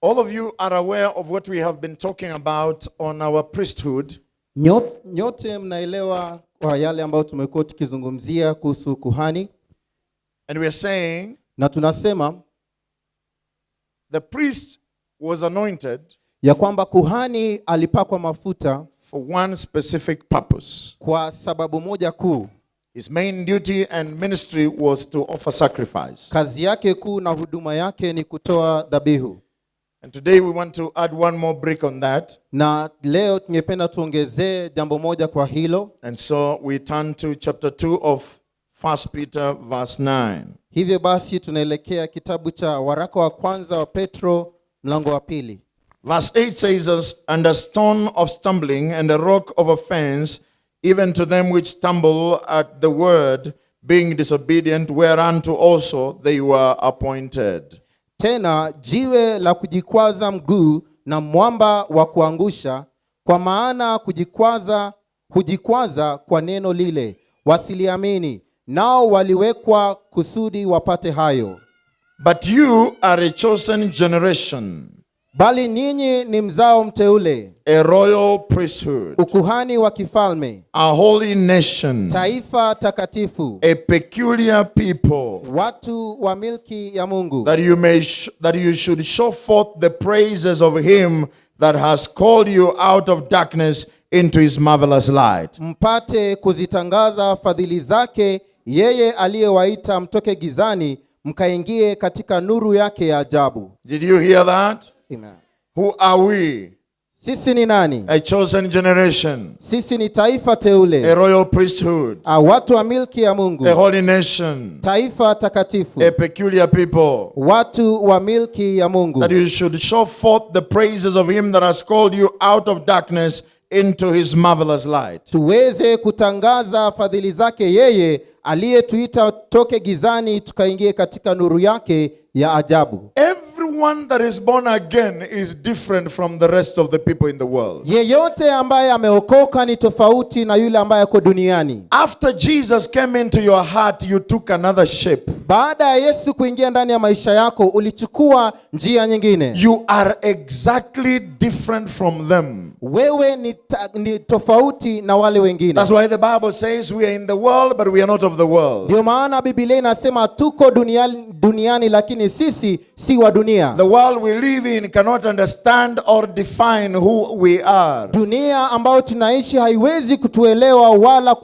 All of you are aware of what we have been talking about on our priesthood. Nyote mnaelewa kwa yale ambayo tumekuwa tukizungumzia kuhusu kuhani. And we are saying Na tunasema the priest was anointed ya kwamba kuhani alipakwa mafuta for one specific purpose. kwa sababu moja kuu. His main duty and ministry was to offer sacrifice. Kazi yake kuu na huduma yake ni kutoa dhabihu. And today we want to add one more brick on that. Na leo tungependa tuongezee jambo moja kwa hilo. And so we turn to chapter 2 of 1 Peter verse 9. Hivyo basi tunaelekea kitabu cha waraka wa kwanza wa Petro mlango wa 2. Verse 8 says us, and a stone of stumbling and a rock of offense, even to them which stumble at the word, being disobedient, whereunto also they were appointed. Tena jiwe la kujikwaza mguu na mwamba wa kuangusha, kwa maana hujikwaza kwa neno lile, wasiliamini, nao waliwekwa kusudi wapate hayo. But you are a chosen generation, Bali ninyi ni mzao mteule, a royal priesthood, ukuhani wa kifalme, a holy nation, taifa takatifu, a peculiar people, watu wa milki ya Mungu, that you should show forth the praises of him that has called you out of darkness into his marvelous light. mpate kuzitangaza fadhili zake yeye aliyewaita mtoke gizani mkaingie katika nuru yake ya ajabu. Did you hear that? Amen. Who are we? Sisi ni nani? A chosen generation, Sisi ni taifa a teule, royal priesthood, watu wa milki ya Mungu, a holy nation, taifa takatifu, a peculiar people, watu wa milki ya Mungu, that you should show forth the praises of him that has called you out of darkness into his marvelous light. tuweze kutangaza fadhili zake yeye aliyetuita toke gizani tukaingie katika nuru yake ya ajabu. Everyone that is born again is different from the rest of the people in the world. Yeyote ambaye ameokoka ni tofauti na yule ambaye yuko duniani. After Jesus came into your heart, you took another shape. Baada ya Yesu kuingia ndani ya maisha yako, ulichukua njia nyingine. You are exactly different from them. Wewe ni tofauti na wale wengine. That's why the Bible says we are in the world, but we are not of the world. Ndio maana Biblia inasema tuko duniani lakini sisi si wa dunia. The world we live in cannot understand or define who we are. Dunia ambayo tunaishi haiwezi kutuelewa wala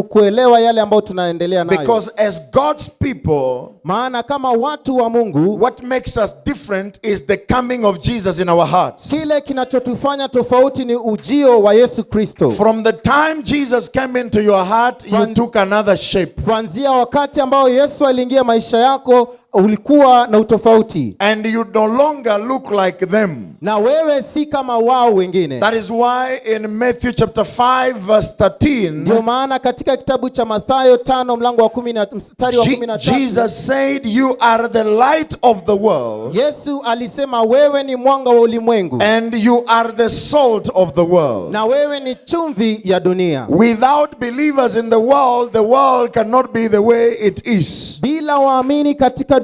kuelewa yale ambayo tunaendelea nayo. Because as God's people, maana kama watu wa Mungu, what makes us different is the coming of Jesus in our hearts. Kile kinachotufanya tofauti ni ujio wa Yesu Kristo. From the time Jesus came into your heart, you took another shape. Kuanzia wakati ambao Yesu aliingia maisha yako, ulikuwa na utofauti. And you no longer look like them. Na wewe si kama wao wengine. That is why in Matthew chapter 5 verse 13, ndio maana katika kitabu cha Mathayo 5 mlango wa 10 mstari wa 13, Jesus said, you are the light of the world. Yesu alisema wewe ni mwanga wa ulimwengu. And you are the salt of the world. Na wewe ni chumvi ya dunia. Without believers in the world cannot be the way it is. Bila waamini katika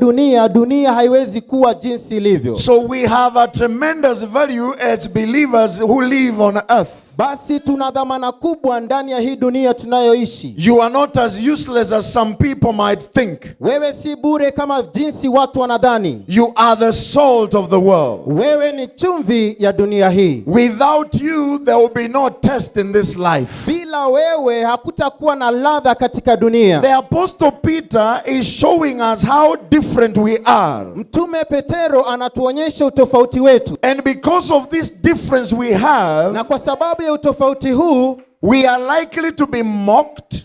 dunia haiwezi kuwa jinsi ilivyo. So we have a tremendous value as believers who live on earth. Basi tuna dhamana kubwa ndani ya hii dunia tunayoishi. You are not as useless as some people might think. Wewe si bure kama jinsi watu wanadhani. You are the salt of the world. Wewe ni chumvi ya dunia hii. Without you there will be no taste in this life. Bila wewe hakutakuwa na ladha katika dunia. The Apostle Peter is showing us how different we are. Mtume Petero anatuonyesha utofauti wetu. And because of this difference we have, na kwa sababu ya utofauti huu, we are likely to be mocked,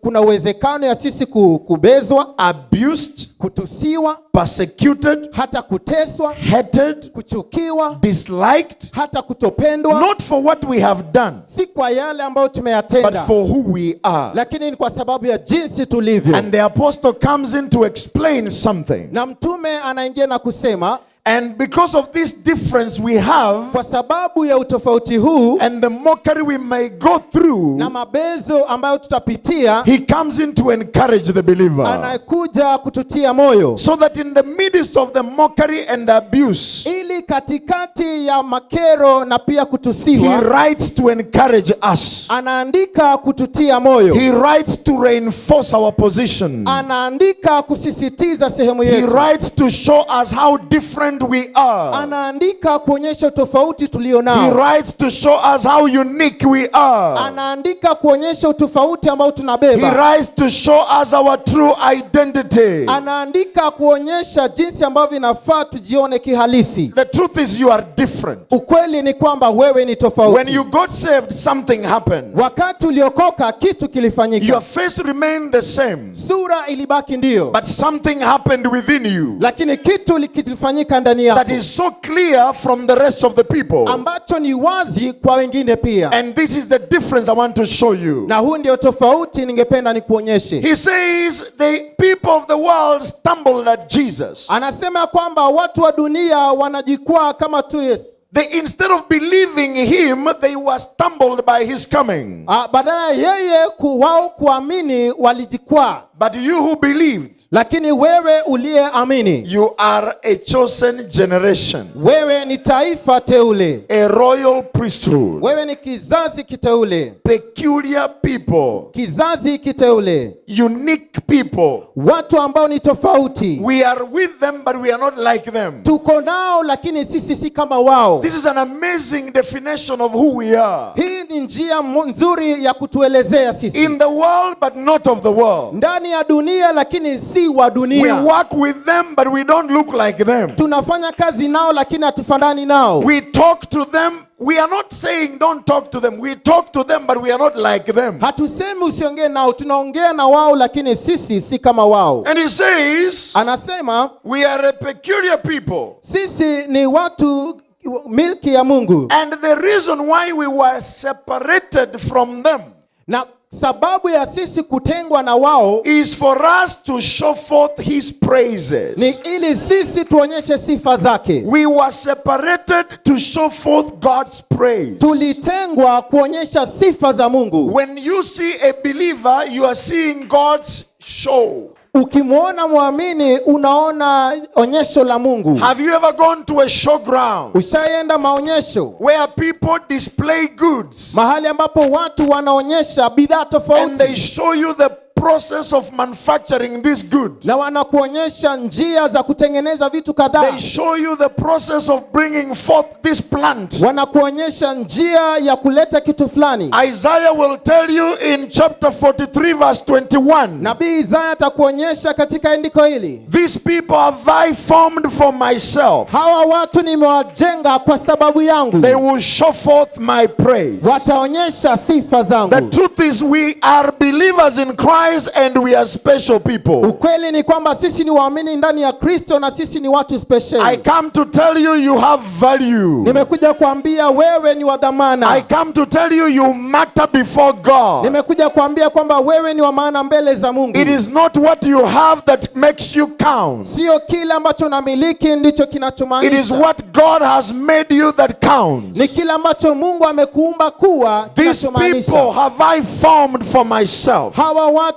kuna uwezekano ya sisi kubezwa, abused, kutusiwa, persecuted, hata kuteswa, hated, kuchukiwa, disliked, hata kutopendwa. not for what we have done, si kwa yale ambayo tumeyatenda, but for who we are. lakini ni kwa sababu ya jinsi tulivyo. And the apostle comes in to explain something. Na mtume anaingia na kusema, And because of this difference we have, Kwa sababu ya utofauti huu and the mockery we may go through, na mabezo ambayo tutapitia, he comes in to encourage the believer. anakuja kututia moyo, So that in the midst of the mockery and abuse, ili katikati ya makero na pia he kutusiwa, writes to encourage us. anaandika kututia moyo, He writes to reinforce our position. anaandika kusisitiza sehemu He yetu, writes to show us how different we are. anaandika kuonyesha tofauti tulio He nao, writes to show us how unique we are. anaandika kuonyesha utofauti ambao He tunabeba, writes to show us our true identity. anaandika kuonyesha jinsi ambavyo inafaa tujione kihalisi. The truth is you are different. Ukweli ni kwamba wewe ni When tofauti. you got saved, something happened. Wakati uliokoka kitu kilifanyika, Your face remained the same, sura ilibaki ndio, but something happened within you lakini kitu kilifanyika ndani that yako is so clear from the rest of the people. ambacho ni wazi kwa wengine pia, And this is the difference I want to show you. na huu ndio tofauti ningependa nikuonyeshe. He says the people of the world stumbled at Jesus. Anasema kwamba watu wa dunia wanajikwaa kama tu Yesu. They, instead of believing him, they were stumbled by his coming. Badala ya yeye wao kuamini walijikwaa, But you who believed, lakini wewe uliyeamini, you are a chosen generation, wewe ni taifa teule, a royal priesthood, wewe ni kizazi kiteule, peculiar people, kizazi kiteule, unique people. watu ambao ni tofauti. We are with them, but we are not like them. Tuko nao lakini sisi si kama wao. This is an amazing definition of who we are. Hii ni njia nzuri ya kutuelezea sisi. In the world, but not of the world. Ndani ya dunia lakini si wa We dunia. work with them, but we don't look like them. Tunafanya kazi nao lakini hatufanani nao. We talk to them. We are not saying don't talk to them. We talk to them, but we are not like them. Hatusemi usiongee nao, tunaongea na wao lakini sisi si kama wao. And he says, Anasema we are a peculiar people. sisi ni watu milki ya Mungu, And the reason why we were separated from them na sababu ya sisi kutengwa na wao is for us to show forth his praises. ni ili sisi tuonyeshe sifa zake. We were separated to show forth God's praise. Tulitengwa kuonyesha sifa za Mungu. When you see a believer, you are seeing God's show. Ukimwona muamini unaona onyesho la Mungu. Have you ever gone to a showground Ushaenda maonyesho where people display goods mahali ambapo watu wanaonyesha bidhaa and they tofauti show you the process of manufacturing this good? na wanakuonyesha njia za kutengeneza vitu kadhaa, They show you the process of bringing forth this plant. wanakuonyesha njia ya kuleta kitu fulani. Isaiah will tell you in chapter 43 verse 21. Nabii Isaya atakuonyesha katika andiko hili, These people have I formed for myself. hawa watu nimewajenga kwa sababu yangu, They will show forth my praise. wataonyesha sifa The zangu. truth is we are believers in Christ and we are special people. Ukweli ni kwamba sisi ni waamini ndani ya Kristo na sisi ni watu I special. come to tell you you have value. Nimekuja kuambia wewe ni wa I dhamana. come to tell you you matter before God. Nimekuja kuambia kwamba wewe ni wa maana mbele za Mungu. It is not what you have that makes you count. Sio kile ambacho unamiliki ndicho It is kinachomaanisha. what God has made you that counts. Ni kile ambacho Mungu amekuumba kuwa These people kinachomaanisha. have I formed for myself. Hawa watu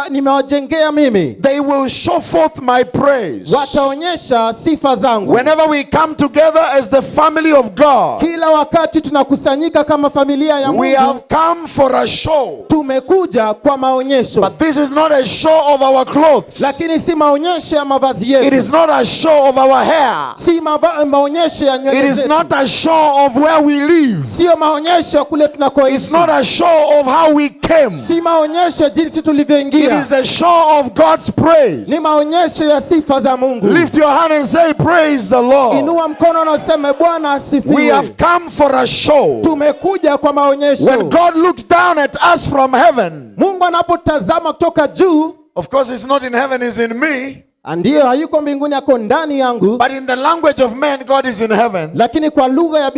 nimewajengea mimi. They will show forth my praise. Wataonyesha sifa zangu. Whenever we come together as the family of God, Kila wakati tunakusanyika kama familia ya we have Mungu, come for a show. tumekuja kwa maonyesho. But this is not a show of our clothes. Lakini si maonyesho ya mavazi It yetu. is not a show of our hair. Si maonyesho ya It nywele is zetu. not a show of where we live. Sio maonyesho ya kule It's tunakoishi. not a show of how we came. Si maonyesho ya jinsi It tulivyoingia. is a show of God's praise. Ni maonyesho ya sifa za Mungu. Lift your hand and say, praise the Lord. Inua mkono na useme Bwana We asifiwe. have come for a show. Tumekuja kwa maonyesho. When God looks down at us from heaven, Mungu anapotazama kutoka juu, of course it's not in heaven, it's in me. Ndiyo, hayuko mbinguni, ako ndani yangu. But in the language of men, God is in heaven. Lakini kwa lugha ya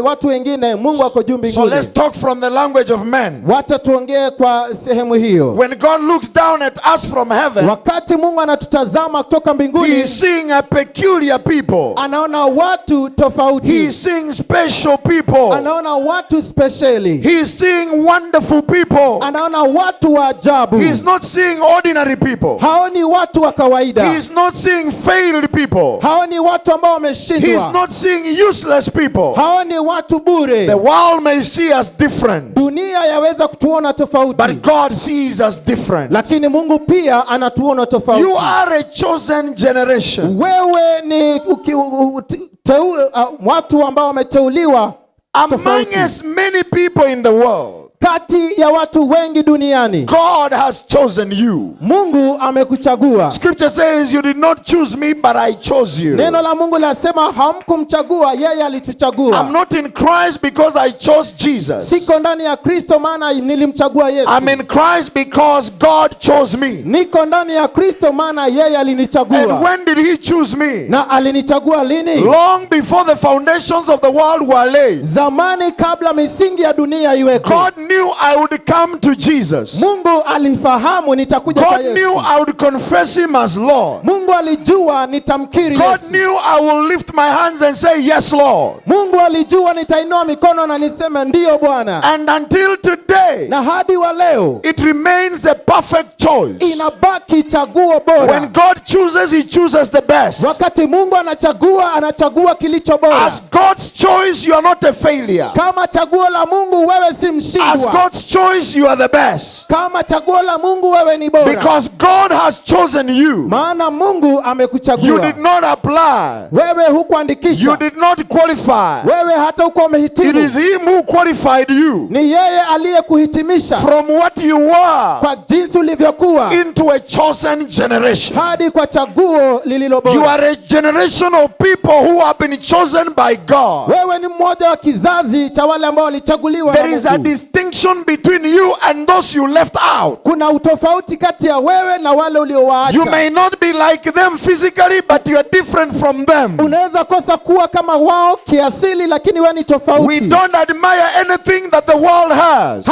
watu wengine, Mungu ako juu So mbinguni. let's talk from the language of men. Wacha tuongee kwa sehemu hiyo. When God looks down at us from heaven, Wakati Mungu anatutazama kutoka He mbinguni, is seeing a peculiar people. anaona watu He tofauti. is seeing special people. Anaona watu speciali. He is seeing wonderful people. Anaona watu wa ajabu. He is not seeing ordinary people. Haoni watu wa kawaida. He is not seeing failed people. Haoni watu ambao He is wameshindwa. not seeing useless people. Haoni watu bure. The world may see us different, Dunia yaweza kutuona tofauti, but God sees us different. lakini Mungu pia anatuona tofauti. You are a chosen generation. Wewe ni watu ambao wameteuliwa tofauti. Amongst many people in the world, Kati ya watu wengi duniani, God has chosen you. Mungu amekuchagua. Scripture says, you did not choose me, but I chose you. Neno la Mungu linasema hamkumchagua, yeye alituchagua. I'm not in Christ because I chose Jesus. Siko ndani ya Kristo maana nilimchagua Yesu. I'm in Christ because God chose me. Niko ndani ya Kristo maana yeye And alinichagua. when did He choose me? Na alinichagua lini? Long before the foundations of the world were laid. Zamani kabla misingi ya dunia iwekwe. God knew I would come to Jesus. Mungu alifahamu nitakuja kwa God knew Yesu. I would confess Him as Lord. Mungu alijua nitamkiri God Yesu. knew I will lift my hands and say, yes, Lord. Mungu alijua nitainua mikono na niseme ndiyo Bwana. And until today, Na hadi wa leo it remains a perfect choice. inabaki chaguo bora. When God chooses, He chooses the best. Wakati Mungu anachagua kilicho bora. As God's choice, you are not a failure. Kama chaguo la Mungu wewe si As mshindwa. God's choice, you are the best. Kama chaguo la Mungu wewe ni bora. Because God has chosen you. Maana Mungu amekuchagua. You did not apply. Wewe hukuandikisha. You did not qualify. Wewe hata huko It umehitimu. is Him who qualified you Ni yeye aliyekuhitimisha from what you were kwa jinsi ulivyokuwa into a chosen generation. hadi kwa chaguo lililo You bora. are a generation of people who have been chosen by God. Wewe ni mmoja wa kizazi cha wale ambao walichaguliwa na There is a Mungu. distinction between you and those you left out. Kuna utofauti kati ya wewe na wale uliowaacha. You may not be like them physically, but you are different from them. Unaweza kosa kuwa kama wao kiasili, lakini wewe ni We tofauti. don't admire anything that the world has.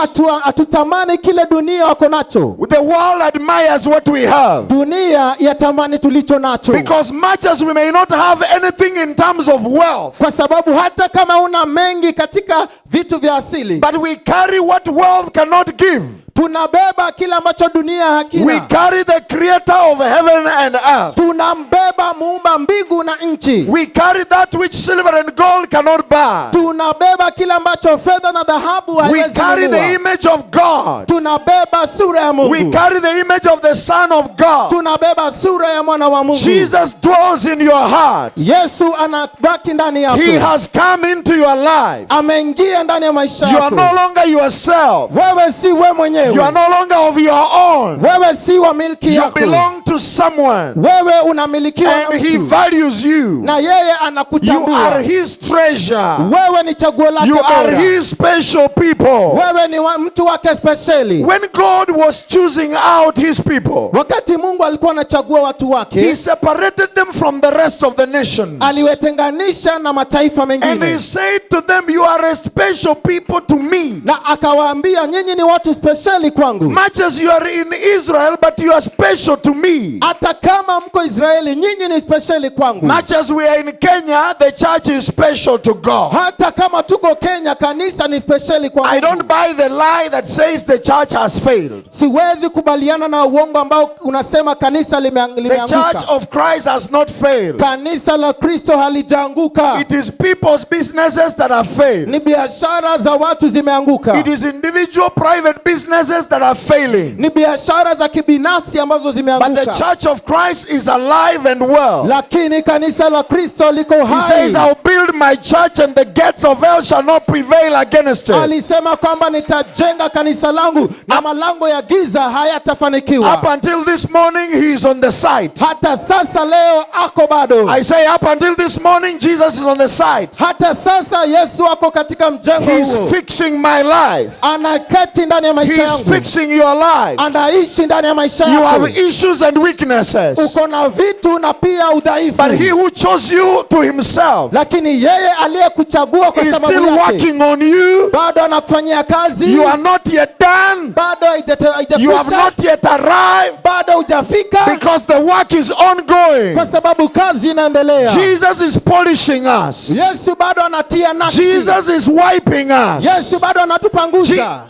Hatutamani kile dunia wako nacho. The world admires what we have. Dunia yatamani tulicho nacho. Because much as we may not have anything in terms of wealth, Kwa sababu hata kama una mengi katika vitu vya asili, but we carry what wealth cannot give. tunabeba kile ambacho dunia We hakina. carry the creator of heaven and earth. Tunambeba muumba mbingu na nchi. We carry that which silver and gold cannot buy. Tunabeba kile ambacho fedha na dhahabu We haiwezi carry the nunua. image of God. Tunabeba sura ya We Mungu. carry the image of the Son of God. Tunabeba sura ya mwana wa Mungu. Jesus dwells in your heart. Yesu anabaki ndani yako. He has come into your life. Ameingia ndani ya maisha You are yako. no longer yourself. Wewe si wewe mwenyewe. You are no longer of your own. Wewe si wa milki You yako. belong to someone. Wewe unamilikiwa na And He mtu. values you. Na yeye You anakutambua. are His treasure. Wewe ni chaguo lake You are bora. His special people. Wewe ni mtu wake speciali. When God was choosing out His people, Wakati Mungu alikuwa anachagua watu He wake, separated them from the rest of the nations. aliwetenganisha na mataifa And He mengine. said to them, you are a special people to me. Na akawaambia nyinyi ni watu speciali kwangu. Much as you are in Israel, but you are special to me. Hata kama mko Israeli, nyinyi ni speciali kwangu. Much as we are in Kenya, the church is special to God. Hata kama tuko Kenya, kanisa ni speciali kwangu. I don't buy the lie that says the church has failed. Siwezi kubaliana na uongo ambao unasema kanisa The limeanguka. church of Christ has not failed. Kanisa la Kristo halijaanguka. It is people's businesses that have failed. Ni biashara za watu zimeanguka. It is individual private businesses that are failing. Ni biashara za kibinafsi ambazo But the zimeanguka. church of Christ is alive and well. Lakini kanisa la Kristo liko He hai. says, I'll build my church and the gates of hell shall not prevail against it. Alisema kwamba nitajenga kanisa langu na malango ya giza hayatafanikiwa. Up until this morning, he is on the site. Hata sasa leo ako bado. I say up until this morning, Jesus is on the site. Hata sasa Yesu ako katika mjengo He's huo. fixing my life. Anaketi ndani ya maisha He's yangu. fixing your life. Anaishi ndani ya maisha You yako. have issues and weaknesses. Uko na vitu na pia udhaifu. But he who chose you to himself Lakini yeye aliyekuchagua kwa is sababu still yake working on you. bado anakufanyia kazi. You are not yet done. Bado You have haijakwisha. not yet arrived Bado hujafika because the work is ongoing. kwa sababu kazi inaendelea. Jesus is polishing us. Yesu bado anatia nakshi. Jesus is wiping us. Yesu bado anatupanguza.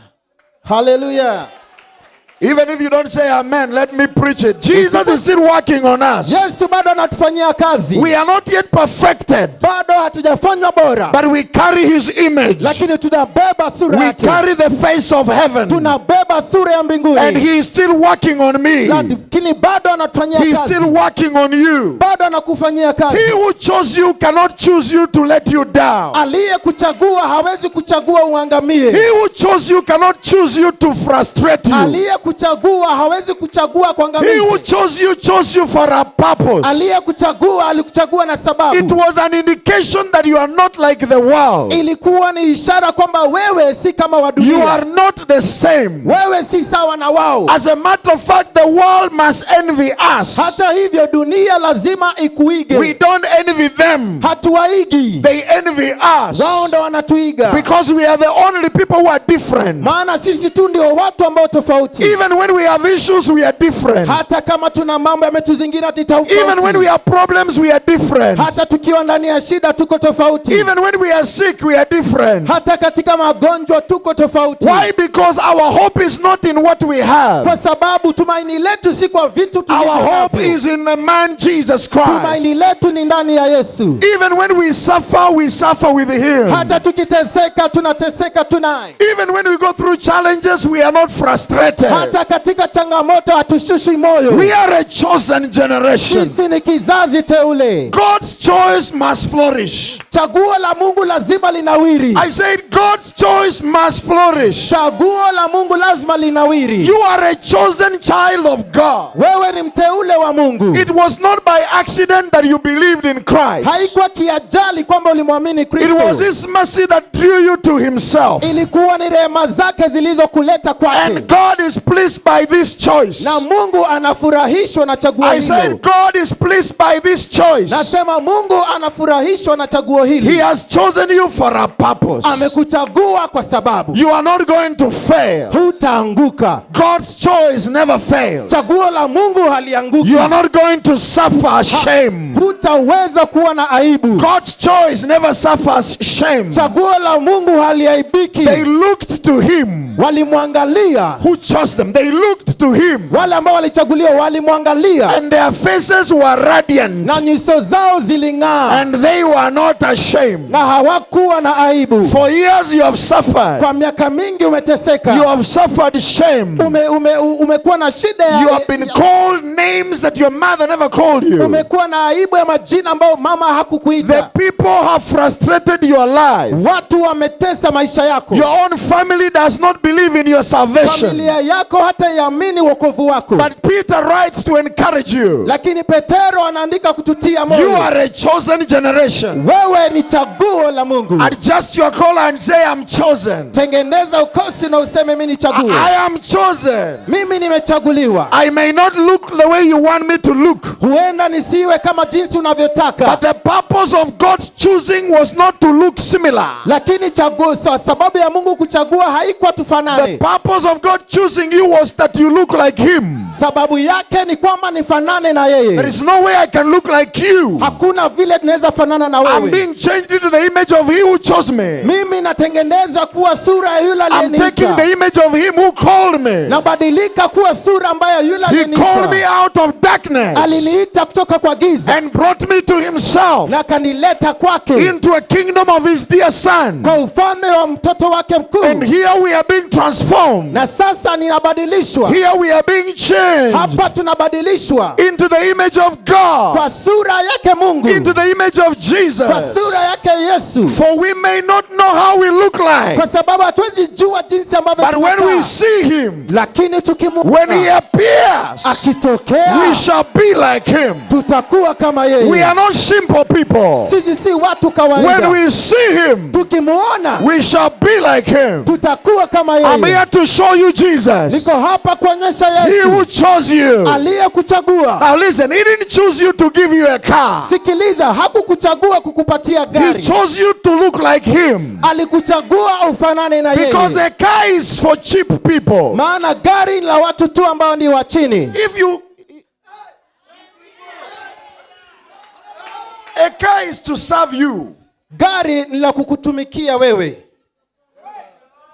Hallelujah. Even if you don't say amen, let me preach it. Jesus is still working on us. Yesu bado anatufanyia kazi. We are not yet perfected, Bado hatujafanywa bora. but we carry his image. Lakini tunabeba sura We yake. carry the face of heaven. Tunabeba sura ya mbinguni. And he is still working on me. Lakini bado anatufanyia He is kazi. still working on you. Bado anakufanyia kazi. He who chose you cannot choose you to let you down. Aliyekuchagua hawezi kuchagua uangamie. He who chose you cannot choose you to frustrate you. Aliyekuchagua hawezi kuchagua He who kuangamiza. chose you for a purpose. Aliyekuchagua alikuchagua na It sababu. was an indication that you are not like the world. Ilikuwa ni ishara kwamba wewe si kama wa You dunia. are not the same. Wewe si sawa na wao. As a matter of fact, the world must envy us. Hata hivyo dunia lazima We ikuige. don't envy them. Hatuwaigi. They envy us. Wao ndo wanatuiga. Because we are the only people who are different. Maana sisi tu ndio watu ambao tofauti. Even when we have issues, we are different. Hata kama tuna mambo yametuzingira Even when tofauti. we have problems, we are different. Hata tukiwa ndani ya shida tuko tofauti. Even when we are sick, we are different. Hata katika magonjwa tuko tofauti. Why? Because our hope is not in what we have. Kwa sababu tumaini letu si kwa vitu Our tulivyo hope navyo. is in the man Jesus Christ. Tumaini letu ni ndani ya Yesu. Even when we suffer with him. Hata tukiteseka tunateseka tunaye. Even when we go through challenges, we are not frustrated. Hata katika changamoto hatushushi moyo. We are a chosen generation. Sisi ni kizazi teule. God's choice must flourish. Chaguo la Mungu lazima linawiri. I said God's choice must flourish. Chaguo la Mungu lazima linawiri. You are a chosen child of God. Wewe ni mteule wa Mungu. It was not by accident that you believed in Christ. Haikuwa kiajali kwamba ulimwamini It was Kristo. His mercy that drew you to Himself. Ilikuwa ni rehema zake zilizokuleta kwake. And God is pleased by this choice. Na Mungu anafurahishwa na chaguo I said hilo. God is pleased by this choice. Nasema Mungu anafurahishwa na chaguo He hili. has chosen you for a purpose. Amekuchagua kwa sababu You are not going to fail. hutaanguka. God's choice never fails. Chaguo la Mungu halianguki. You are not going to suffer shame. Hutaweza kuwa na aibu. God's choice never suffers shame. Chaguo la Mungu haliaibiki. They looked to Him Walimwangalia. who chose them. They looked to Him Wale ambao walichaguliwa walimwangalia and their faces were radiant na nyuso zao ziling'aa and they were not ashamed. na hawakuwa na aibu. For years you have suffered. Kwa miaka mingi You umeteseka. have suffered shame. Umekuwa na shida You have been called names that your mother never called you. umekuwa na aibu ya majina ambayo mama The hakukuita. people have frustrated your life. Watu wametesa maisha yako. Your own family does not believe in your salvation. Familia yako hata iamini wokovu wako. But Peter writes to encourage you. Lakini Petero anaandika kututia You moyo. are a chosen generation. Wewe ni chaguo la Mungu. Adjust your collar and say, I'm chosen. Tengeneza ukosi na useme mimi ni chaguo. I am chosen. Mimi nimechaguliwa. I may not look the way you want me to look, Huenda nisiwe kama jinsi unavyotaka. but the purpose of God's choosing was not to look similar. Lakini chaguo, sababu ya Mungu kuchagua haikuwa The tufanane. purpose of God choosing you was that you look like Him. Sababu yake ni kwamba nifanane na There yeye. is no way I can look like you. Hakuna vile tunaweza fanana na I'm wewe. being changed into the image of He who chose me. Mimi natengeneza kuwa sura ya yule I'm taking aliyeniita. the image of Him who called me. Nabadilika kuwa sura ambayo yule He called me aliyeniita. out of darkness Aliniita kutoka kwa giza and brought me to Himself, na kanileta kwake, into a kingdom of His dear Son. kwa ufalme wa mtoto wake And mkuu. here we are being transformed. Na sasa ninabadilishwa. Here we are being changed Hapa tunabadilishwa into the image of God, kwa sura yake Mungu, into the image of Jesus. kwa sura yake Yesu, For we may not know how we look like, kwa sababu hatuwezi jua jinsi ambavyo but when we tunakaa. see him, Lakini when he tukimwona appears, akitokea, we shall be like him. tutakuwa kama We yeye. are not simple people. Sisi si watu When kawaida. we see him, Tukimwona we shall be like him. tutakuwa kama I'm yeye. here to show you Jesus. Niko hapa kuonyesha He who Yesu chose you. aliyekuchagua. Now listen, he didn't choose you to give you a car. Sikiliza, hakukuchagua kukupatia He gari. chose you to look like him. Alikuchagua ufanane na Because yeye. a car is for cheap people. Maana gari ni la watu tu ambao ni wa chini. A car is to serve you. Gari ni la kukutumikia wewe.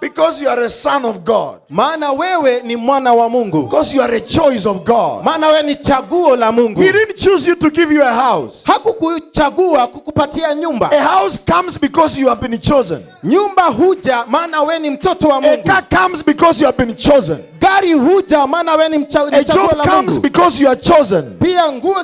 Because you are a son of God. Maana wewe ni mwana wa Mungu. Because you are a choice of God. Maana wewe ni chaguo la Mungu. He didn't choose you to give you a house. Hakukuchagua kukupatia nyumba. A house comes because you have been chosen. Nyumba huja maana wewe ni mtoto wa A Mungu. car comes because you have been chosen. Gari huja maana wewe ni A chaguo job la comes Mungu. because you are chosen. Pia nguo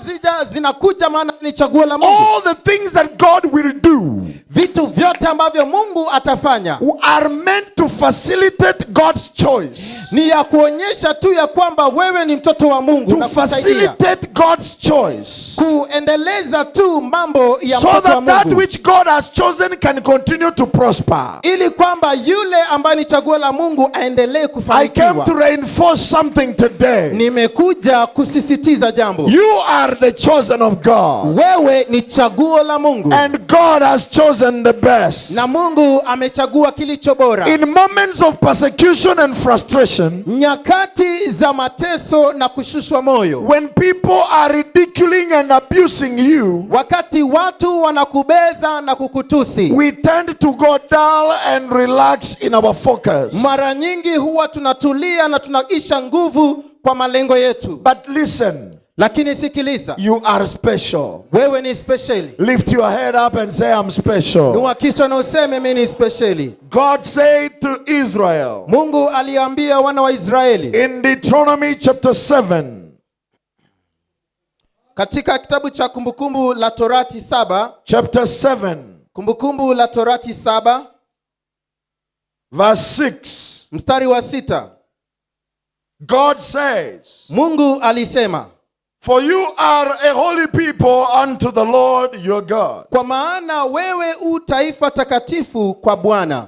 zinakuja maana ni chaguo la Mungu. All the things that God will do Vitu vyote ambavyo Mungu atafanya are meant to facilitate God's choice. ni ya kuonyesha tu ya kwamba wewe ni mtoto wa Mungu, To na kusaidia facilitate God's choice. kuendeleza tu mambo ya So mtoto wa that that Mungu, which God has chosen can continue to prosper. ili kwamba yule ambaye ni chaguo la Mungu aendelee I came kufanikiwa. to reinforce something today. Nimekuja kusisitiza jambo. You are the chosen of God. Wewe ni chaguo la Mungu, And God has chosen the best. na Mungu amechagua kilicho bora. In moments of persecution and frustration, Nyakati za mateso na kushushwa moyo, when people are ridiculing and abusing you, wakati watu wanakubeza na kukutusi, we tend to go dull and relax in our focus. mara nyingi huwa tunatulia na tunaisha nguvu kwa malengo yetu. But listen, Lakini sikiliza, you are special. wewe ni speciali. Lift your head up and say, I'm special. Inua kichwa na useme mimi ni speciali. God said to Israel Mungu aliambia wana wa Israeli in Deuteronomy chapter 7, katika kitabu cha Kumbukumbu la Torati 7, chapter 7, Kumbukumbu la Torati 7 verse 6. mstari wa 6. God says, Mungu alisema, for you are a holy people unto the Lord your God. kwa maana wewe u taifa takatifu kwa Bwana.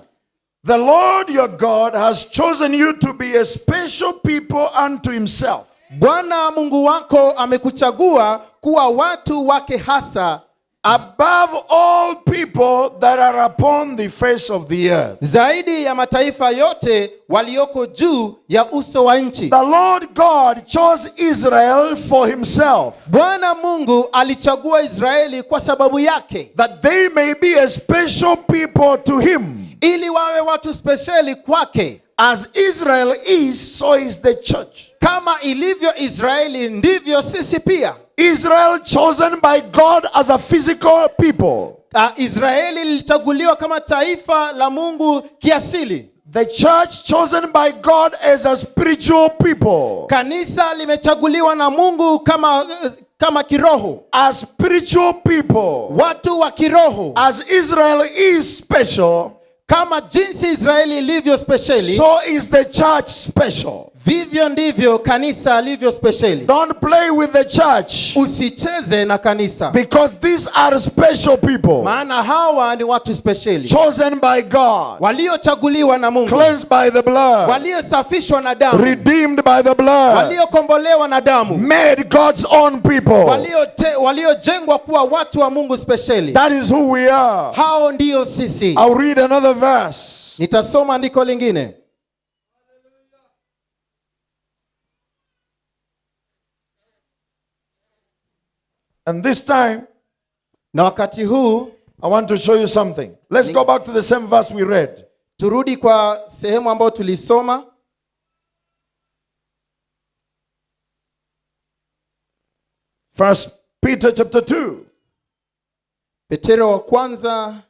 The Lord your God has chosen you to be a special people unto himself. Bwana Mungu wako amekuchagua kuwa watu wake hasa, Above all people that are upon the face of the earth. zaidi ya mataifa yote walioko juu ya uso wa nchi. The Lord God chose Israel for himself, Bwana Mungu alichagua Israeli kwa sababu yake, that they may be a special people to him. ili wawe watu spesheli kwake. As Israel is, so is the church. Kama ilivyo Israeli ndivyo sisi pia. Israel chosen by God as a physical people. Israeli lilichaguliwa kama taifa la Mungu kiasili. The church chosen by God as a spiritual people. Kanisa limechaguliwa na Mungu kama kiroho. As spiritual people. Watu wa kiroho. As Israel is special, kama jinsi Israeli ilivyo speciali, so is the church special. vivyo ndivyo kanisa lilivyo speciali. Don't play with the church. Usicheze na kanisa. Because these are special people. Maana hawa ni watu speciali. Chosen by God. Waliochaguliwa na Mungu. Cleansed by the blood. Waliosafishwa na damu. Redeemed by the blood. Waliokombolewa na damu. Made God's own people. Waliojengwa kuwa watu wa Mungu speciali. That is who we are. Hao ndio sisi. I'll read another verse. Nitasoma andiko lingine. And this time, na wakati huu, I want to show you something. Let's go back to the same verse we read. Turudi kwa sehemu ambayo tulisoma. First Peter chapter 2. Petero wa kwanza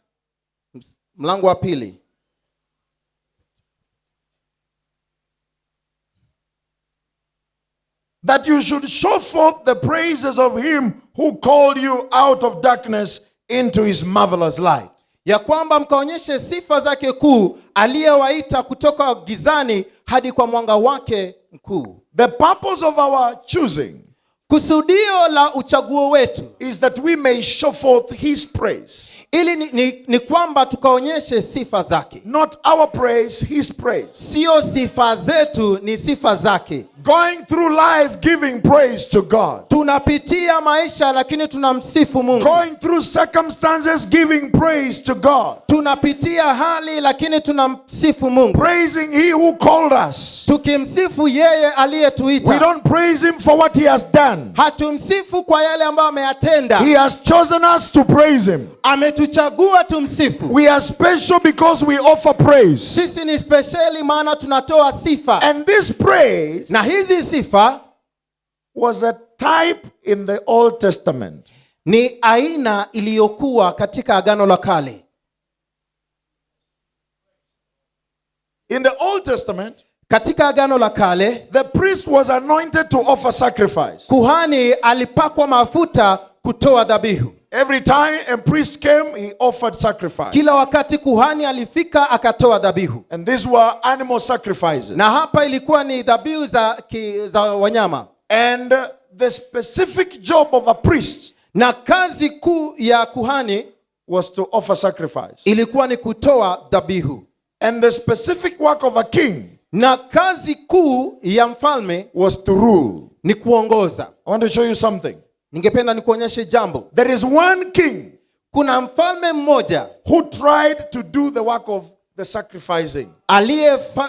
mlango wa pili. That you should show forth the praises of him who called you out of darkness into his marvelous light. ya kwamba mkaonyeshe sifa zake kuu, aliyewaita kutoka gizani hadi kwa mwanga wake mkuu. The purpose of our choosing Kusudio la uchaguo wetu is that we may show forth his praise. ili ni kwamba tukaonyeshe sifa zake. Not our praise, his praise. Sio sifa zetu, ni sifa zake. Going through life giving praise to God. Tunapitia maisha lakini tunamsifu Mungu. Going through circumstances giving praise to God. Tunapitia hali lakini tunamsifu Mungu. Praising he who called us. Tukimsifu yeye aliyetuita. We don't praise him for what he has done. Hatumsifu kwa yale ambayo ameyatenda. He has chosen us to praise him. Ametuchagua tumsifu. We are special because we offer praise. Sisi ni speciali maana tunatoa sifa. And this praise Na hizi sifa was a type in the Old Testament. ni aina iliyokuwa katika Agano la Kale. In the Old Testament, Katika Agano la Kale, the priest was anointed to offer sacrifice. kuhani alipakwa mafuta kutoa dhabihu. Every time a priest came, he offered sacrifice. Kila wakati kuhani alifika akatoa dhabihu. And these were animal sacrifices. Na hapa ilikuwa ni dhabihu za wanyama. And the specific job of a priest Na kazi kuu ya kuhani was to offer sacrifice. ilikuwa ni kutoa dhabihu. And the specific work of a king Na kazi kuu ya mfalme was to rule. ni kuongoza. I want to show you something. Ningependa nikuonyeshe jambo. There is one king Kuna mfalme mmoja who tried to do the work of the sacrificing.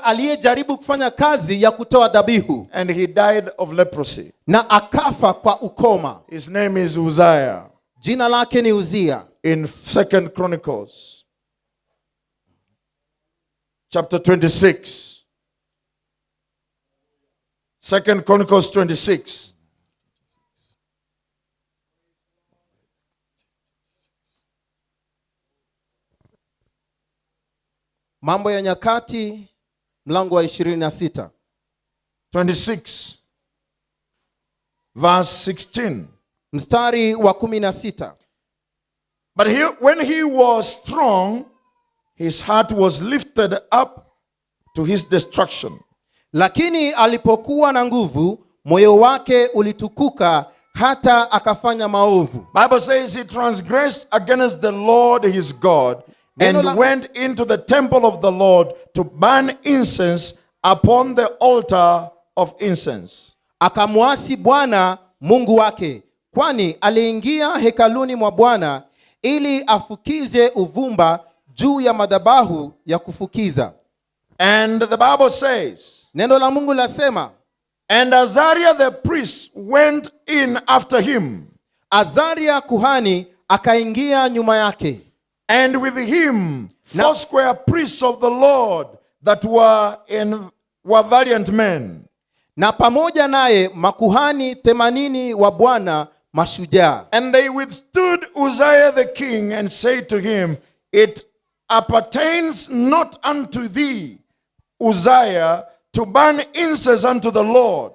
aliyejaribu kufanya kazi ya kutoa dhabihu And he died of leprosy. na akafa kwa ukoma. His name is Uzziah. Jina lake ni Uzia. In 2 Chronicles chapter 26. 2 Chronicles 26. Mambo ya Nyakati mlango wa 26. 26 verse 16. Mstari wa 16. But when he was strong, his heart was lifted up to his destruction. Lakini alipokuwa na nguvu, moyo wake ulitukuka hata akafanya maovu. Bible says he transgressed against the Lord his God and went into the temple of the Lord to burn incense upon the altar of incense. Akamwasi Bwana Mungu wake, kwani aliingia hekaluni mwa Bwana ili afukize uvumba juu ya madhabahu ya kufukiza. And the Bible says, Neno la Mungu lasema, and Azariah the priest went in after him, Azaria kuhani akaingia nyuma yake, and with him foursquare priests of the Lord that were valiant men. na pamoja naye makuhani 80 wa Bwana mashujaa. And they withstood Uzziah the king and said to him, it appertains not unto thee, Uzziah, to burn incense unto the Lord.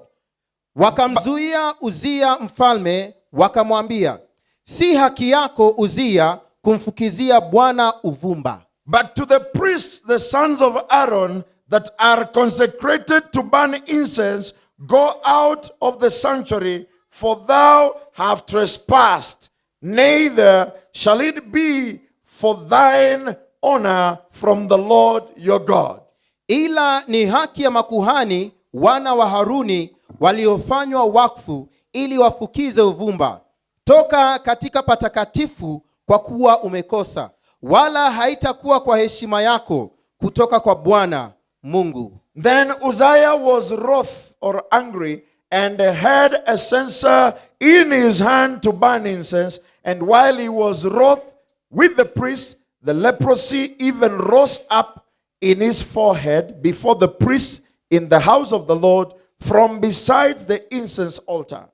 Wakamzuia Uzia mfalme, wakamwambia, si haki yako Uzia kumfukizia Bwana uvumba. But to the priests, the sons of Aaron, that are consecrated to burn incense, go out of the sanctuary, for thou have trespassed. Neither shall it be for thine honor from the Lord your God. Ila ni haki ya makuhani wana wa Haruni waliofanywa wakfu ili wafukize uvumba. Toka katika patakatifu, kwa kuwa umekosa, wala haitakuwa kwa heshima yako kutoka kwa Bwana Mungu. Then Uzziah was wroth or angry, and had a censer in his hand to burn incense. And while he was wroth with the priest, the leprosy even rose up in his forehead before the priest in the house of the Lord from besides the incense altar.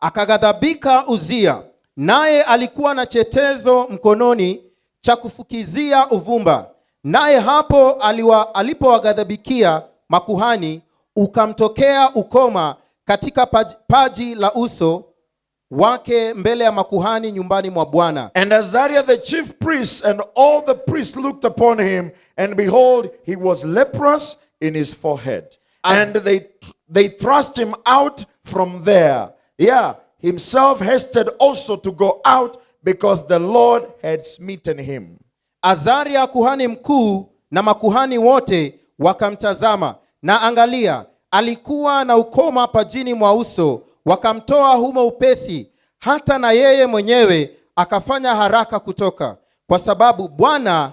Akaghadhabika Uzia, naye alikuwa na chetezo mkononi cha kufukizia uvumba. Naye hapo alipowaghadhabikia makuhani, ukamtokea ukoma katika paji la uso wake mbele ya makuhani nyumbani mwa Bwana. And Azariah the chief priest and all the priests looked upon him, and behold, he was leprous in his forehead. And they thrust him out from there. Yeah, himself hasted also to go out, because the Lord had smitten him. Azaria kuhani mkuu na makuhani wote wakamtazama, na angalia, alikuwa na ukoma pajini mwa uso, wakamtoa humo upesi, hata na yeye mwenyewe akafanya haraka kutoka, kwa sababu Bwana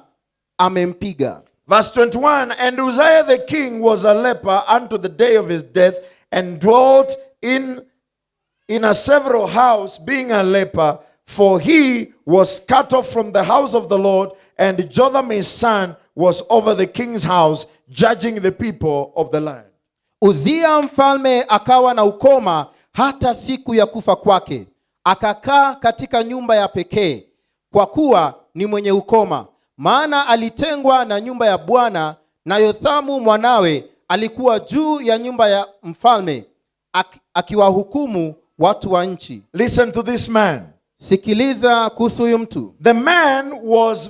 amempiga. Verse 21, and Uzziah the king was a leper unto the day of his death, and dwelt in a several house, being a leper, for he was cut off from the house of the Lord, and Jotham his son was over the king's house, judging the people of the land. Uzia mfalme akawa na ukoma hata siku ya kufa kwake, akakaa katika nyumba ya pekee, kwa kuwa ni mwenye ukoma, maana alitengwa na nyumba ya Bwana, na Yothamu mwanawe alikuwa juu ya nyumba ya mfalme, akiwahukumu watu wa nchi. Listen to this man. Sikiliza kuhusu huyu mtu. The man was